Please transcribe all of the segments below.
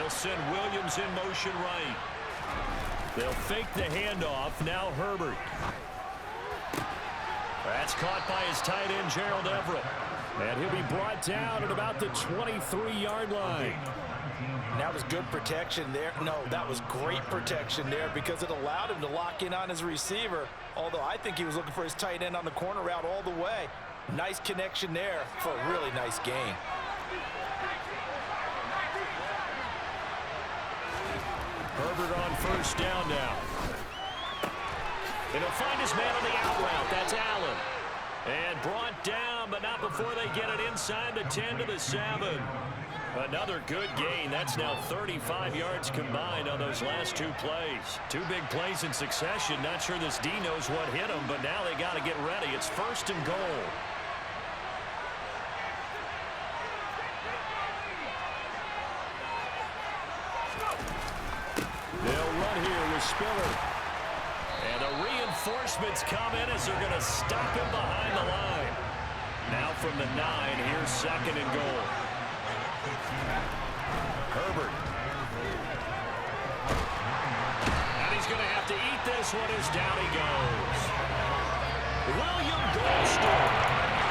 They'll send Williams in motion right. They'll fake the handoff. Now Herbert. That's caught by his tight end, Gerald Everett. And he'll be brought down at about the 23-yard line. That was good protection there. No, that was great protection there because it allowed him to lock in on his receiver, although I think he was looking for his tight end on the corner route all the way. Nice connection there for a really nice gain. Herbert on first down now. And he'll find his man on the out route. That's Allen. And brought down, but not before they get it inside the 10 to the 7. Another good gain. That's now 35 yards combined on those last two plays. Two big plays in succession. Not sure this D knows what hit him, but now they got to get ready. It's first and goal. They'll run here with Spiller. And the reinforcements come in as they're going to stop him behind the line. Now from the 9, here's second and goal. Herbert. And he's going to have to eat this one as down he goes. William Goldstone.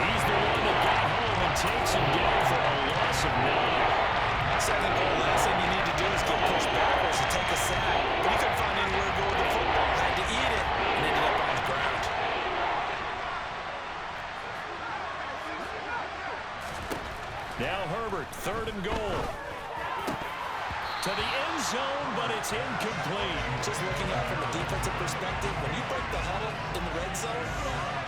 He's the one that got home and takes him down for a loss of 9. Second goal, last thing you need to do is get pushed backwards to take a sack. But he couldn't find anywhere to go with the football. Had to eat it and ended up on the ground. Now Herbert, third and goal. To the end zone, but it's incomplete. Just looking out from a defensive perspective, when you break the huddle in the red zone,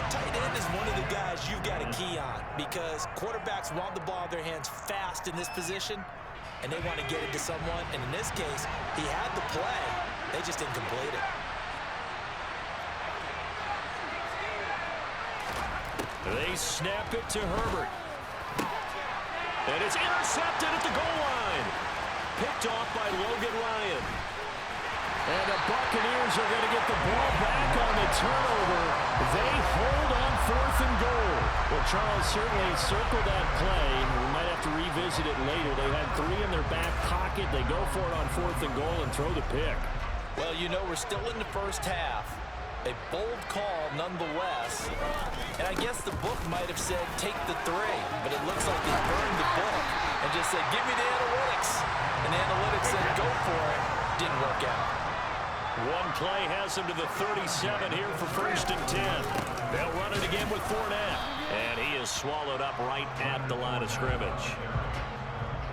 tight end is one of the guys you've got to key on because quarterbacks want the ball in their hands fast in this position, and they want to get it to someone. And in this case, he had the play. They just didn't complete it. They snap it to Herbert. And it's intercepted at the goal line. Picked off by Logan Ryan. And the Buccaneers are going to get the ball back on the turnover. They hold on fourth and goal. Well, Charles, certainly circle that play. We might have to revisit it later. They had 3 in their back pocket. They go for it on fourth and goal and throw the pick. Well, you know, we're still in the first half. A bold call nonetheless. And I guess the book might have said take the 3, but it looks like they burned the book and just said, give me the analytics. And the analytics said, go for it. Didn't work out. One play has him to the 37 here for first and 10. They'll run it again with Fournette. And he is swallowed up right at the line of scrimmage.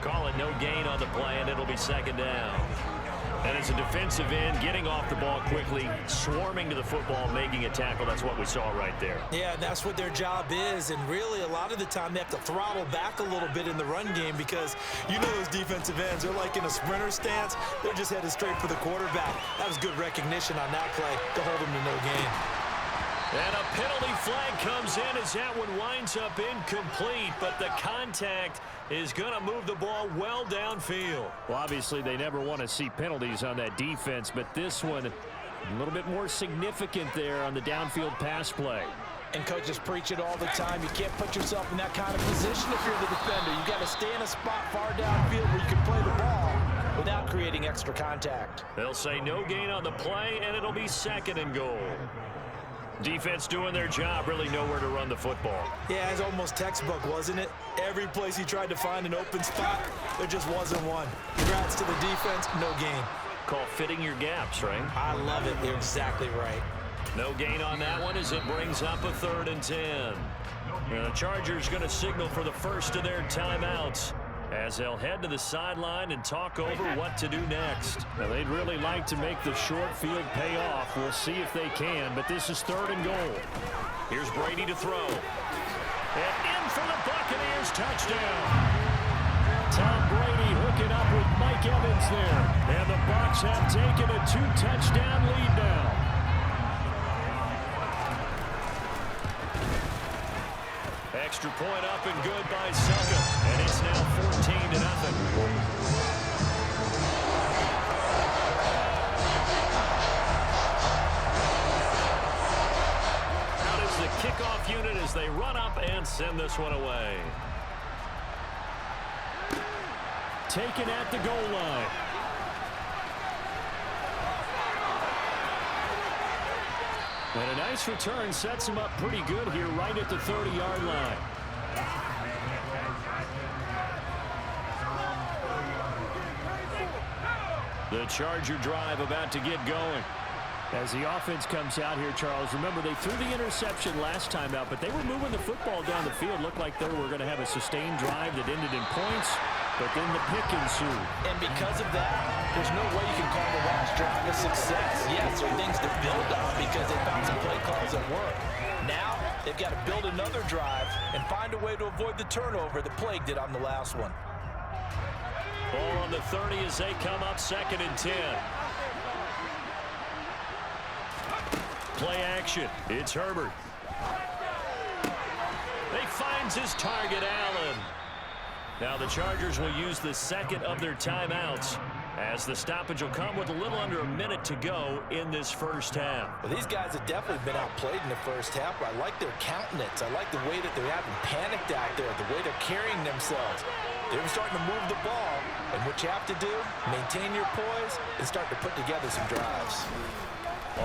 Call it no gain on the play, and it'll be second down. And as a defensive end, getting off the ball quickly, swarming to the football, making a tackle, that's what we saw right there. Yeah, that's what their job is. And really, a lot of the time, they have to throttle back a little bit in the run game because you know those defensive ends, they're like in a sprinter stance. They're just headed straight for the quarterback. That was good recognition on that play to hold them to no gain. And a penalty flag comes in as that one winds up incomplete, but the contact is going to move the ball well downfield. Well, obviously, they never want to see penalties on that defense, but this one a little bit more significant there on the downfield pass play. And coaches preach it all the time. You can't put yourself in that kind of position if you're the defender. You got to stay in a spot far downfield where you can play the ball without creating extra contact. They'll say no gain on the play, and it'll be second and goal. Defense doing their job, really nowhere to run the football. Yeah, it's almost textbook, wasn't it? Every place he tried to find an open spot, there just wasn't one. Congrats to the defense, no gain. Call fitting your gaps, right? I love it. You're exactly right. No gain on that one as it brings up a third and 10. And the Chargers going to signal for the first of their timeouts as they'll head to the sideline and talk over what to do next. Now, they'd really like to make the short field pay off. We'll see if they can, but this is third and goal. Here's Brady to throw. And in for the Buccaneers, touchdown. Tom Brady hooking up with Mike Evans there. And the Bucs have taken a 2-touchdown lead now. Extra point up and good by Suckup. And it's now 14-0. Out is the kickoff unit as they run up and send this one away. Taken at the goal line. And a nice return sets him up pretty good here right at the 30-yard line. The Charger drive about to get going. As the offense comes out here, Charles, remember they threw the interception last time out, but they were moving the football down the field. Looked like they were going to have a sustained drive that ended in points, but then the pick ensued. And because of that, there's no way you can call the last drive a success. Yes, there are things to build on because they found some play calls that work. Now, they've got to build another drive and find a way to avoid the turnover that plagued it on the last one. Ball on the 30 as they come up 2nd and 10. Play action. It's Herbert. He finds his target, Allen. Now the Chargers will use the second of their timeouts as the stoppage will come with a little under a minute to go in this first half. Well, these guys have definitely been outplayed in the first half, but I like their countenance. I like the way that they haven't panicked out there, the way they're carrying themselves. They're starting to move the ball, and what you have to do, maintain your poise and start to put together some drives.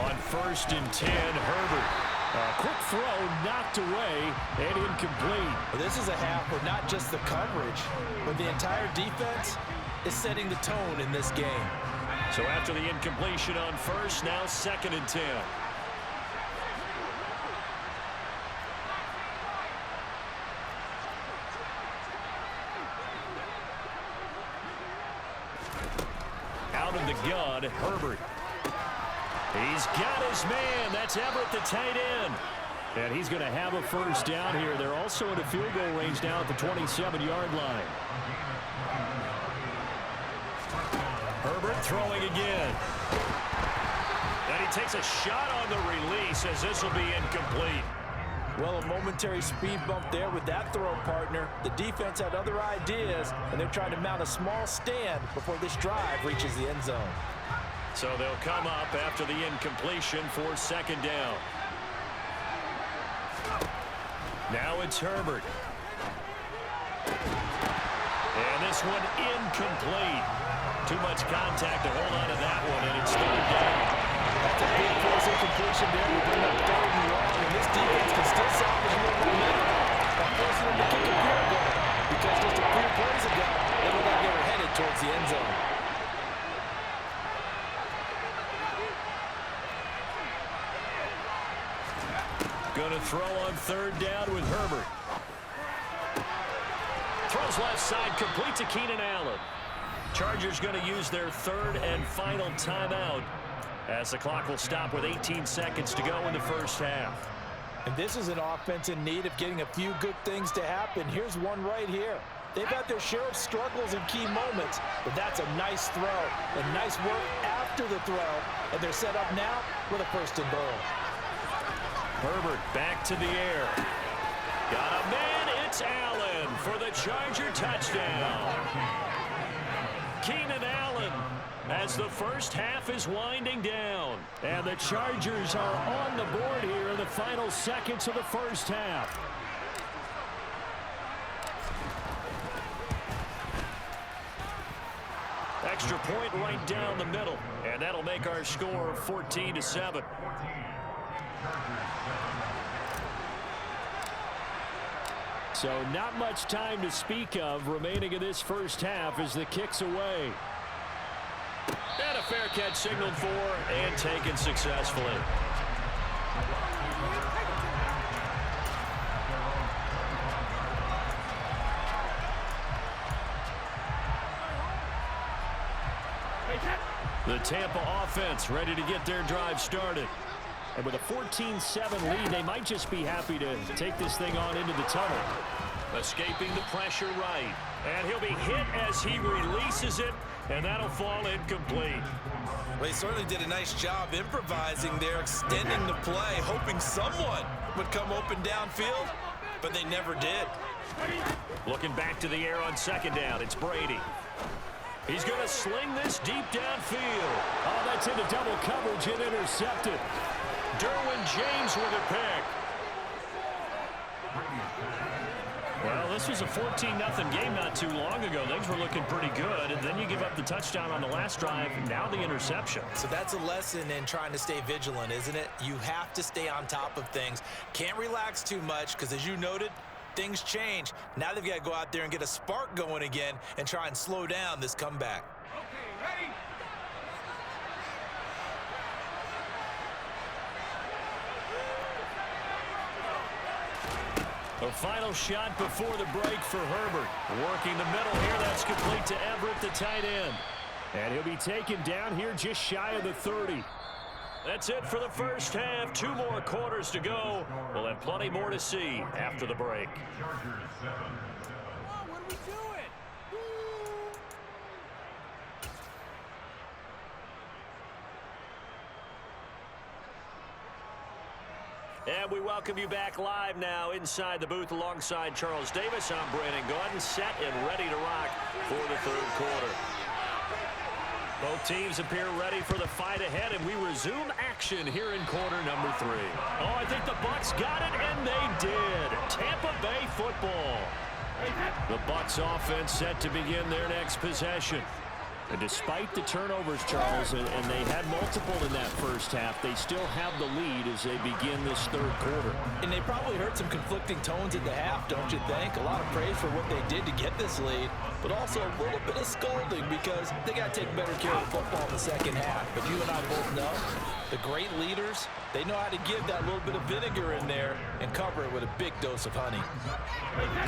On 1st and 10, Herbert. A quick throw knocked away and incomplete. Well, this is a half where not just the coverage, but the entire defense is setting the tone in this game. So after the incompletion on 1st, now 2nd and 10. Out of the gun, Herbert. He's got his man. That's Everett, the tight end. And he's going to have a first down here. They're also in a field goal range now at the 27-yard line. Herbert throwing again. And he takes a shot on the release as this will be incomplete. Well, a momentary speed bump there with that throw, partner. The defense had other ideas, and they're trying to mount a small stand before this drive reaches the end zone. So they'll come up after the incompletion for 2nd down. Now it's Herbert. And this one incomplete. Too much contact to hold on to that one, and it's 3rd down. That's a big force incompletion there. We bring up 3rd and long, and this defense can still salvage a little momentum by forcing them to kick a field goal. Because just a few plays ago, they looked like they were headed towards the end zone. Going to throw on 3rd down with Herbert. Throws left side, complete to Keenan Allen. Chargers going to use their 3rd and final timeout as the clock will stop with 18 seconds to go in the first half. And this is an offense in need of getting a few good things to happen. Here's one right here. They've had their share of struggles in key moments, but that's a nice throw and nice work after the throw. And they're set up now with a 1st and goal. Herbert back to the air. Got a man, it's Allen for the Charger touchdown. Keenan Allen as the first half is winding down. And the Chargers are on the board here in the final seconds of the first half. Extra point right down the middle. And that'll make our score 14-7. So not much time to speak of remaining in this first half as the kick's away. And a fair catch signaled for and taken successfully. The Tampa offense ready to get their drive started. And with a 14-7 lead, they might just be happy to take this thing on into the tunnel. Escaping the pressure right. And he'll be hit as he releases it, and that'll fall incomplete. Well, he certainly did a nice job improvising there, extending the play, hoping someone would come open downfield, but they never did. Looking back to the air on 2nd down, it's Brady. He's going to sling this deep downfield. Oh, that's into double coverage and intercepted. Derwin James with a pick. Well, this was a 14-0 game not too long ago. Things were looking pretty good, and then you give up the touchdown on the last drive, now the interception. So that's a lesson in trying to stay vigilant, isn't it? You have to stay on top of things. Can't relax too much because, as you noted, things change. Now they've got to go out there and get a spark going again and try and slow down this comeback. Okay, ready? A final shot before the break for Herbert. Working the middle here. That's complete to Everett, the tight end. And he'll be taken down here just shy of the 30. That's it for the first half. 2 more quarters to go. We'll have plenty more to see after the break. Come on, what are we doing? And we welcome you back live now inside the booth alongside Charles Davis. I'm Brandon Gaudin, set and ready to rock for the third quarter. Both teams appear ready for the fight ahead, and we resume action here in quarter number 3. Oh, I think the Bucs got it, and they did. Tampa Bay football. The Bucs offense set to begin their next possession. And despite the turnovers, Charles, and they had multiple in that first half, they still have the lead as they begin this third quarter. And they probably heard some conflicting tones at the half, don't you think? A lot of praise for what they did to get this lead, but also a little bit of scolding because they got to take better care of the football in the second half. But you and I both know the great leaders, they know how to give that little bit of vinegar in there and cover it with a big dose of honey.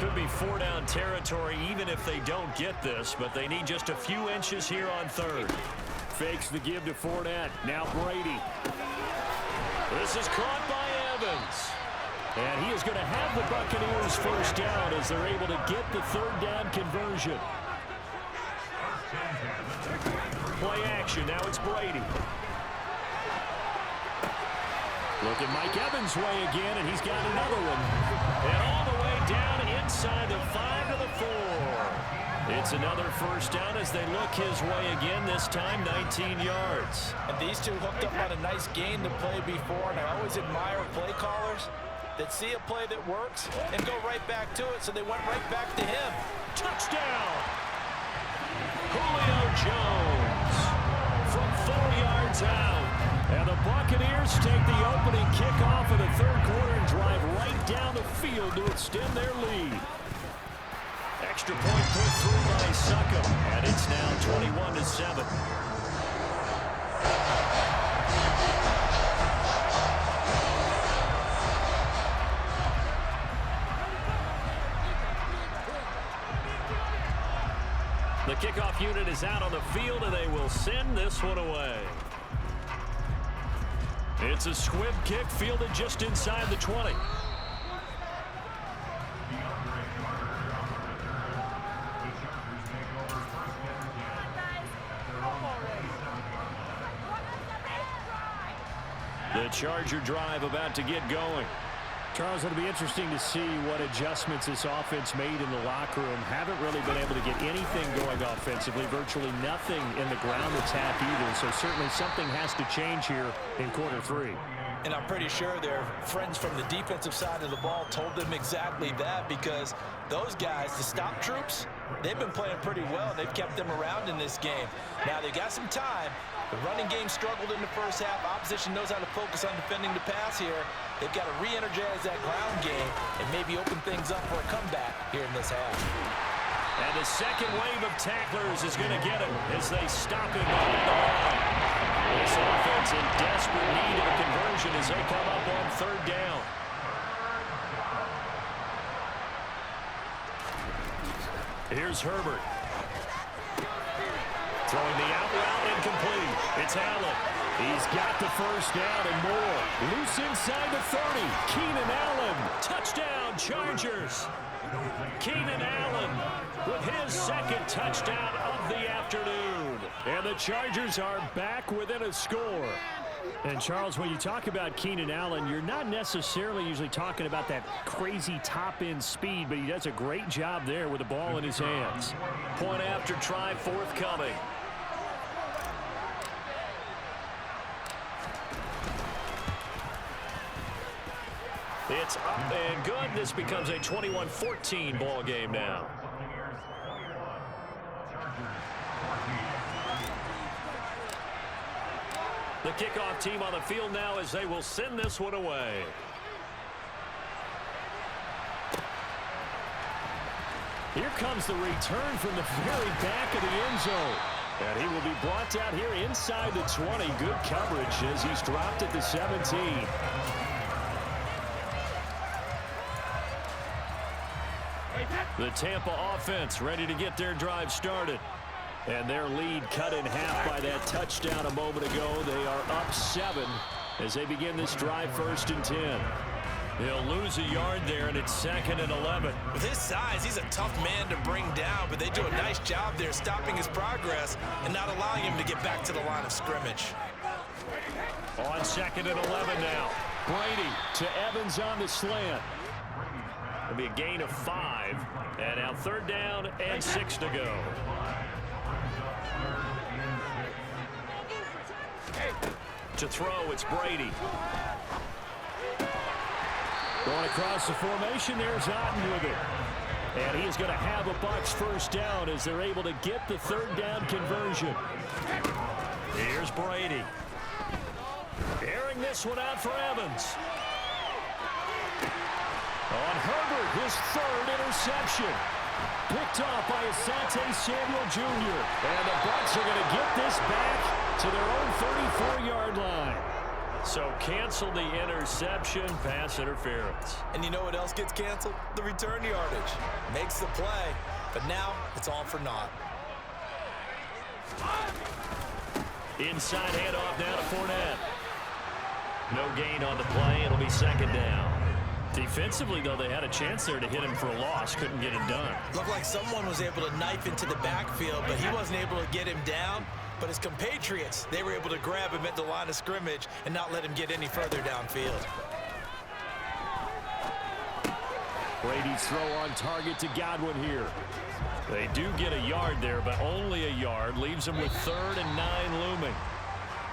Could be 4-down territory even if they don't get this, but they need just a few inches here on third. Fakes the give to Fournette. Now Brady. This is caught by Evans. And he is going to have the Buccaneers first down as they're able to get the third down conversion. Play action. Now it's Brady. Look at Mike Evans' way again, and he's got another one. And all the way down inside the 5 to the 4. It's another first down as they look his way again, this time 19 yards. And these two hooked up on a nice game to play before, and I always admire play callers that see a play that works and go right back to it, so they went right back to him. Touchdown! Julio Jones from 4 yards out. And the Buccaneers take the opening kickoff of the third quarter and drive right down the field to extend their lead. Extra point put through by Suckham, and it's now 21-7. The kickoff unit is out on the field, and they will send this one away. It's a squib kick fielded just inside the 20. The Charger drive about to get going. Charles, it'll be interesting to see what adjustments this offense made in the locker room. Haven't really been able to get anything going offensively, virtually nothing in the ground attack either. So certainly something has to change here in quarter 3. And I'm pretty sure their friends from the defensive side of the ball told them exactly that, because those guys, the stop troops, they've been playing pretty well. They've kept them around in this game. Now they got some time. The running game struggled in the first half. Opposition knows how to focus on defending the pass here. They've got to re-energize that ground game and maybe open things up for a comeback here in this half. And the second wave of tacklers is going to get him as they stop him behind the line. This offense in desperate need of a conversion as they come up on third down. Here's Herbert. Throwing the out route incomplete. It's Allen. He's got the first down and more. Loose inside the 30. Keenan Allen. Touchdown, Chargers. Keenan Allen with his second touchdown of the afternoon. And the Chargers are back within a score. And, Charles, when you talk about Keenan Allen, you're not necessarily usually talking about that crazy top-end speed, but he does a great job there with the ball in his hands. Point after try forthcoming. It's up and good. This becomes a 21-14 ball game now. The kickoff team on the field now as they will send this one away. Here comes the return from the very back of the end zone. And he will be brought down here inside the 20. Good coverage as he's dropped at the 17. The Tampa offense ready to get their drive started. And their lead cut in half by that touchdown a moment ago. They are up 7 as they begin this drive 1st and 10. They'll lose a yard there, and it's 2nd and 11. With his size, he's a tough man to bring down, but they do a nice job there stopping his progress and not allowing him to get back to the line of scrimmage. On 2nd and 11 now. Brady to Evans on the slant. It'll be a gain of 5. And now 3rd down and 6 to go. To throw, it's Brady. Going across the formation, there's Otten with it. And he is going to have a Bucs 1st down as they're able to get the 3rd down conversion. Here's Brady. Airing this one out for Evans. On Herbert, his 3rd interception. Picked off by Asante Samuel Jr. And the Bucs are going to get this back to their own 34-yard line. So cancel the interception, pass interference. And you know what else gets canceled? The return yardage. Makes the play, but now it's all for naught. Inside handoff now to Fournette. No gain on the play. It'll be 2nd down. Defensively, though, they had a chance there to hit him for a loss. Couldn't get it done. Looked like someone was able to knife into the backfield, but he wasn't able to get him down. But his compatriots, they were able to grab him at the line of scrimmage and not let him get any further downfield. Brady's throw on target to Godwin here. They do get a yard there, but only a yard. Leaves them with 3rd and 9 looming.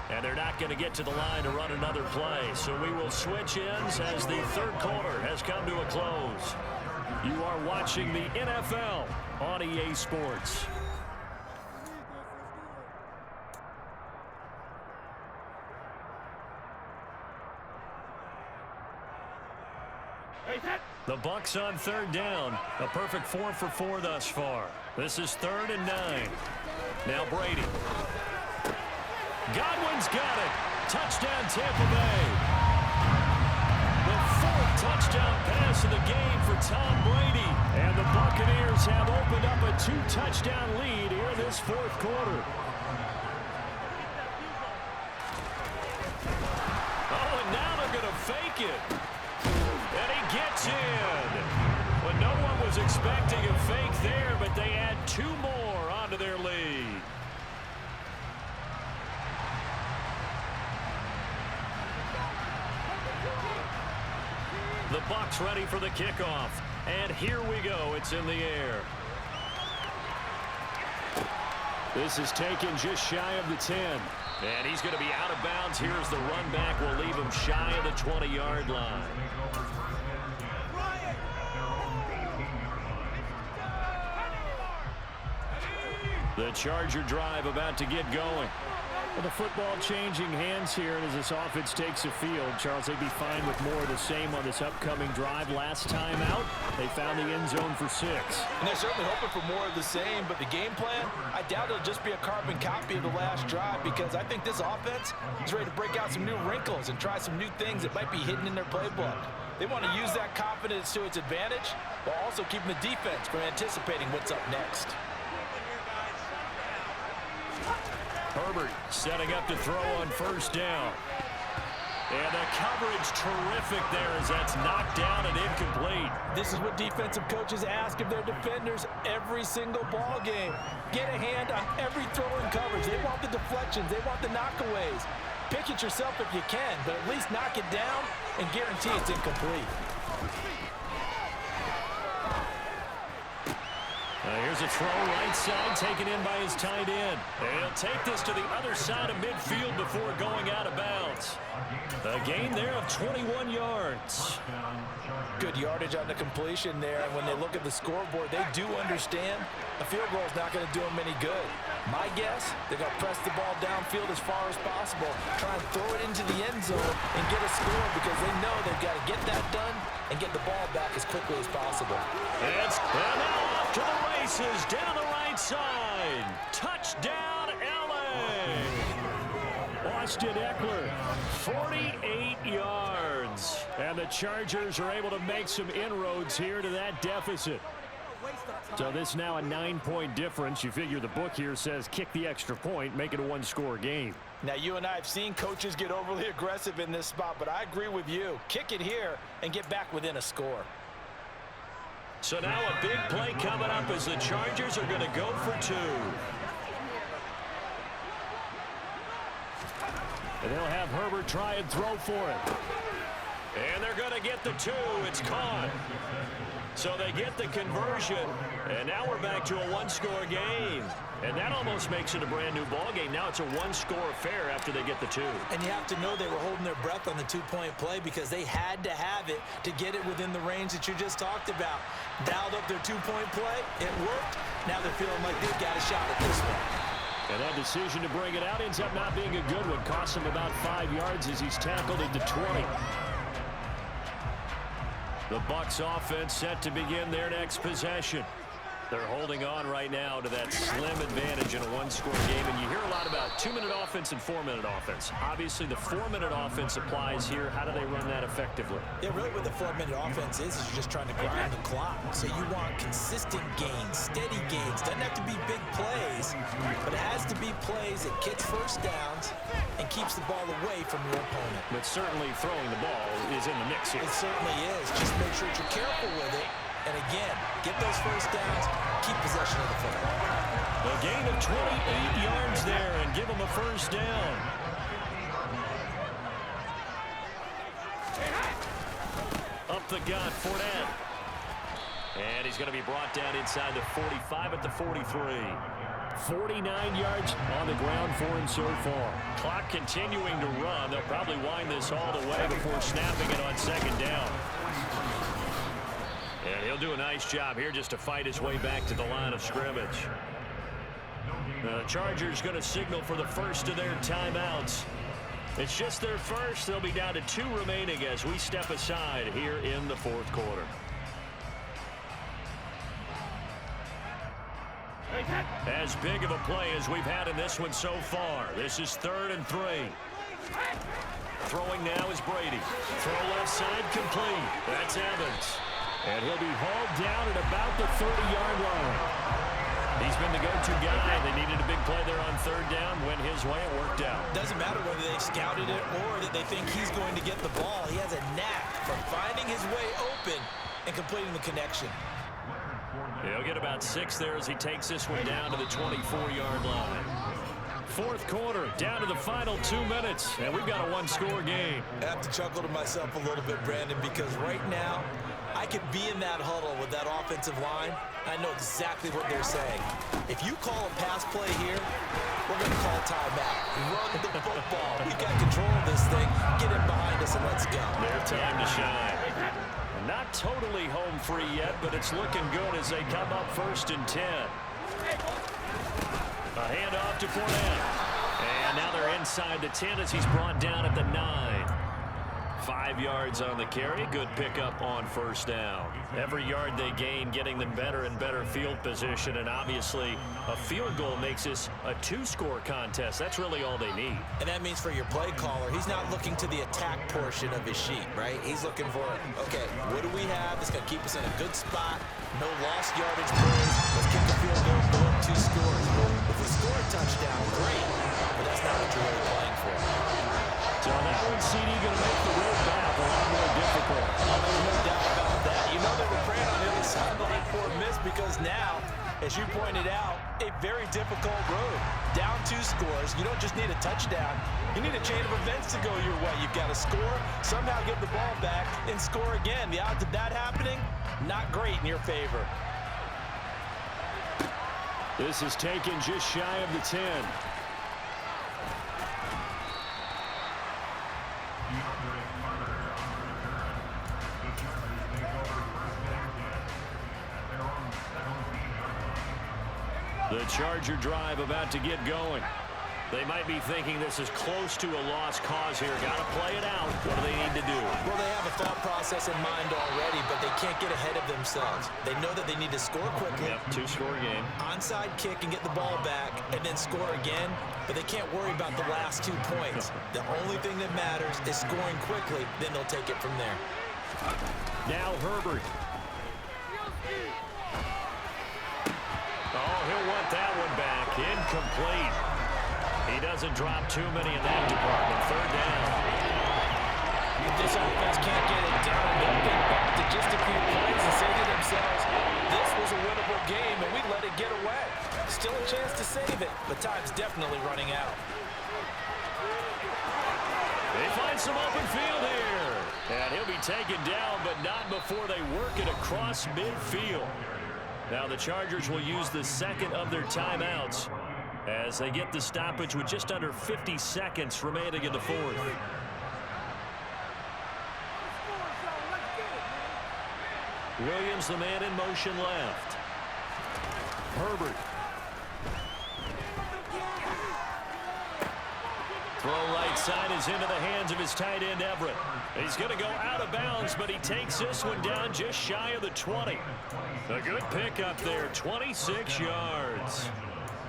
And they're not going to get to the line to run another play. So we will switch ends as the 3rd quarter has come to a close. You are watching the NFL on EA Sports. The Bucs on 3rd down. A perfect 4 for 4 thus far. This is 3rd and 9. Now Brady. Godwin's got it. Touchdown Tampa Bay. The 4th touchdown pass of the game for Tom Brady. And the Buccaneers have opened up a 2-touchdown lead here in this 4th quarter. Oh, and now they're going to fake it. And he gets in. Well, no one was expecting a fake there, but they add 2 more onto their lead. The Bucs ready for the kickoff. And here we go. It's in the air. This is taken just shy of the 10. And he's going to be out of bounds. Here's the run back. Will leave him shy of the 20-yard line. The Charger drive about to get going. Well, the football changing hands here, and as this offense takes the field, Charles, they'd be fine with more of the same on this upcoming drive. Last time out, they found the end zone for 6. And they're certainly hoping for more of the same, but the game plan, I doubt it'll just be a carbon copy of the last drive, because I think this offense is ready to break out some new wrinkles and try some new things that might be hidden in their playbook. They want to use that confidence to its advantage, while also keeping the defense from anticipating what's up next. Herbert setting up to throw on 1st down. And the coverage terrific there as that's knocked down and incomplete. This is what defensive coaches ask of their defenders every single ball game. Get a hand on every throw in coverage. They want the deflections. They want the knockaways. Pick it yourself if you can, but at least knock it down and guarantee it's incomplete. A Here's a throw right side, taken in by his tight end. And he'll take this to the other side of midfield before going out of bounds. A gain there of 21 yards. Good yardage on the completion there. And when they look at the scoreboard, they do understand a field goal is not going to do them any good. My guess, they're going to press the ball downfield as far as possible, try and throw it into the end zone and get a score because they know they've got to get that done and get the ball back as quickly as possible. And now off to the races, down the right side. Touchdown, L.A. Austin Eckler, 48 yards. And the Chargers are able to make some inroads here to that deficit. So this now a 9-point difference. You figure the book here says kick the extra point, make it a one-score game. Now, you and I have seen coaches get overly aggressive in this spot, but I agree with you. Kick it here and get back within a score. So now a big play coming up as the Chargers are going to go for two. And they'll have Herbert try and throw for it. And they're going to get the two. It's caught. So they get the conversion, and now we're back to a one-score game. And that almost makes it a brand-new ball game. Now it's a one-score affair after they get the two. And you have to know they were holding their breath on the two-point play because they had to have it to get it within the range that you just talked about. Dialed up their two-point play. It worked. Now they're feeling like they've got a shot at this one. And that decision to bring it out ends up not being a good one. Costs him about 5 yards as he's tackled into 20. The Bucs offense set to begin their next possession. They're holding on right now to that slim advantage in a one-score game. And you hear a lot about 2-minute offense and 4-minute offense. Obviously, the 4-minute offense applies here. How do they run that effectively? Yeah, really what the 4-minute offense is you're just trying to grind the clock. So you want consistent gains, steady gains. Doesn't have to be big plays, but it has to be plays that gets first downs and keeps the ball away from your opponent. But certainly throwing the ball is in the mix here. It certainly is. Just make sure that you're careful with it. And again, get those first downs, keep possession of the football. A gain of 28 yards there and give them a first down. Up the gut, Fournette. And he's going to be brought down inside the 45 at the 43. 49 yards on the ground for him so far. Clock continuing to run. They'll probably wind this all the way before snapping it on second down. And he'll do a nice job here just to fight his way back to the line of scrimmage. The Chargers going to signal for the first of their timeouts. It's just their first. They'll be down to 2 remaining as we step aside here in the fourth quarter. As big of a play as we've had in this one so far. This is 3rd and 3. Throwing now is Brady. Throw left side complete. That's Evans. And he'll be hauled down at about the 30-yard line. He's been the go-to guy. They needed a big play there on 3rd down. Went his way. It worked out. Doesn't matter whether they scouted it or that they think he's going to get the ball. He has a knack for finding his way open and completing the connection. He'll get about 6 there as he takes this one down to the 24-yard line. Fourth quarter, down to the final 2 minutes, and we've got a one-score game. I have to chuckle to myself a little bit, Brandon, because right now I could be in that huddle with that offensive line. I know exactly what they're saying. If you call a pass play here, we're going to call timeout. Run the football. We've got control of this thing. Get in behind us and let's go. Their time to shine. Not totally home free yet, but it's looking good as they come up 1st and 10. A handoff to Fournette. And now they're inside the 10 as he's brought down at the 9. 5 yards on the carry. Good pickup on 1st down. Every yard they gain getting them better and better field position. And obviously a field goal makes this a 2-score contest. That's really all they need. And that means for your play caller, he's not looking to the attack portion of his sheet, right? He's looking for, okay, what do we have that's going to keep us in a good spot? No lost yardage plays. Let's kick the field goal, blow up 2 scores. If we score a touchdown, great. But that's not what you're really playing for. So that one, CD, going to make the road back a lot more difficult. Oh, there's no doubt about that. You know they were praying on the other sideline for a miss because now, as you pointed out, a very difficult road. Down 2 scores. You don't just need a touchdown. You need a chain of events to go your way. You've got to score, somehow get the ball back, and score again. The odds of that happening, not great in your favor. This is taken just shy of the 10. The Charger drive about to get going. They might be thinking this is close to a lost cause here. Got to play it out. What do they need to do? Well, they have a thought process in mind already, but they can't get ahead of themselves. They know that they need to score quickly. Yep, two-score game. Onside kick and get the ball back and then score again, but they can't worry about the last 2 points. The only thing that matters is scoring quickly, then they'll take it from there. Now Herbert. Oh, he'll want that one back. Incomplete. He doesn't drop too many in that department. Third down. If this offense can't get it done, they'll get back to just a few plays and say to themselves, this was a winnable game and we let it get away. Still a chance to save it, but time's definitely running out. They find some open field here. And he'll be taken down, but not before they work it across midfield. Now the Chargers will use the second of their timeouts as they get the stoppage with just under 50 seconds remaining in the fourth. Williams, the man in motion left. Herbert. Throw right side is into the hands of his tight end, Everett. He's going to go out of bounds, but he takes this one down just shy of the 20. A good pickup there, 26 yards.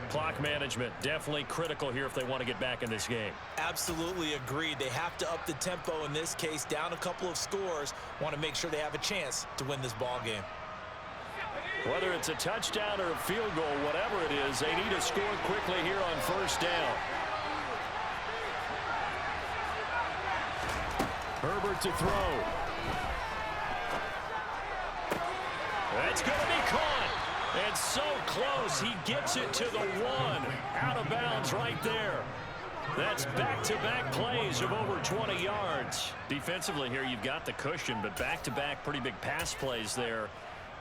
Clock management definitely critical here if they want to get back in this game. Absolutely agreed. They have to up the tempo in this case, down a couple of scores. Want to make sure they have a chance to win this ball game. Whether it's a touchdown or a field goal, whatever it is, they need to score quickly here on first down. Herbert to throw. That's going to be caught. And so close, he gets it to the 1. Out of bounds right there. That's back-to-back plays of over 20 yards. Defensively here, you've got the cushion, but back-to-back pretty big pass plays there.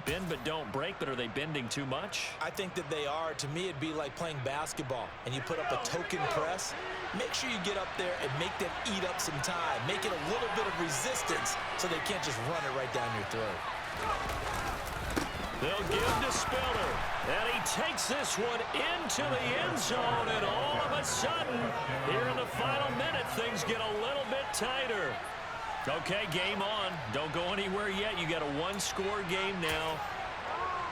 Bend but don't break, but are they bending too much? I think that they are. To me, it'd be like playing basketball, and you put up a token press. Make sure you get up there and make them eat up some time. Make it a little bit of resistance so they can't just run it right down your throat. They'll give to Spiller, and he takes this one into the end zone, and all of a sudden, here in the final minute, things get a little bit tighter. Okay, game on. Don't go anywhere yet. You got a one-score game now.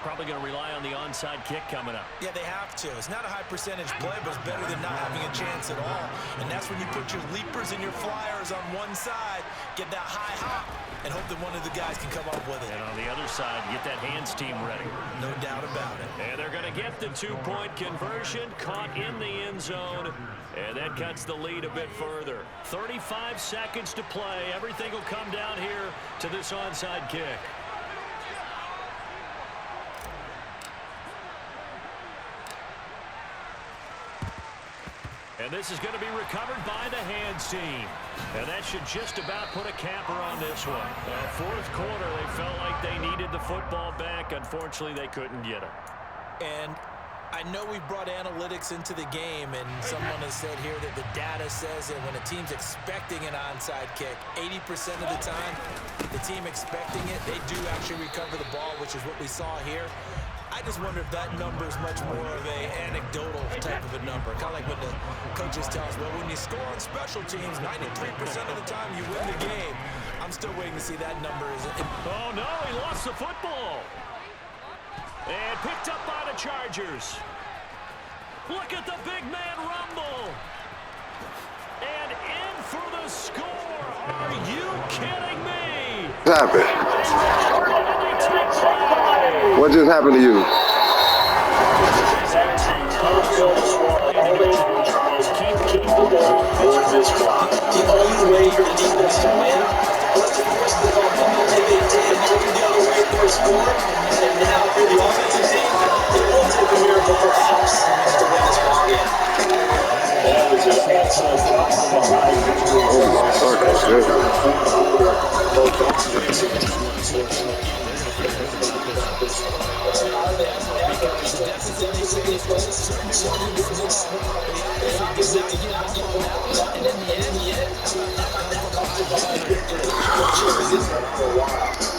Probably going to rely on the onside kick coming up. Yeah, they have to. It's not a high-percentage play, but it's better than not having a chance at all. And that's when you put your leapers and your flyers on one side, get that high hop, and hope that one of the guys can come up with it. And on the other side, get that hands team ready. No doubt about it. And they're going to get the two-point conversion, caught in the end zone, and that cuts the lead a bit further. 35 seconds to play. Everything will come down here to this onside kick. And this is going to be recovered by the hands team. And that should just about put a capper on this one. Fourth quarter, they felt like they needed the football back. Unfortunately, they couldn't get it. And I know we've brought analytics into the game, and someone has said here that the data says that when a team's expecting an onside kick, 80% of the time, the team expecting it, they do actually recover the ball, which is what we saw here. I just wonder if that number is much more of a anecdotal type of a number. Kind of like when the coaches tell us, well, when you score on special teams, 93% of the time you win the game. I'm still waiting to see that number. Oh, no, he lost the football. And picked up by the Chargers. Look at the big man rumble. And in for the score. Are you kidding me? What happened? What just happened to you? The only way your defense can win was to force the ball and they did. They opened the other way for a score, and now for the offensive team, it will take a miracle perhaps to win this ball game. That was an excellent drop from behind. Because is definitely taking place. Certainly working smart. They obviously did not give up on that. And in the end, that got them off to a good start for a while.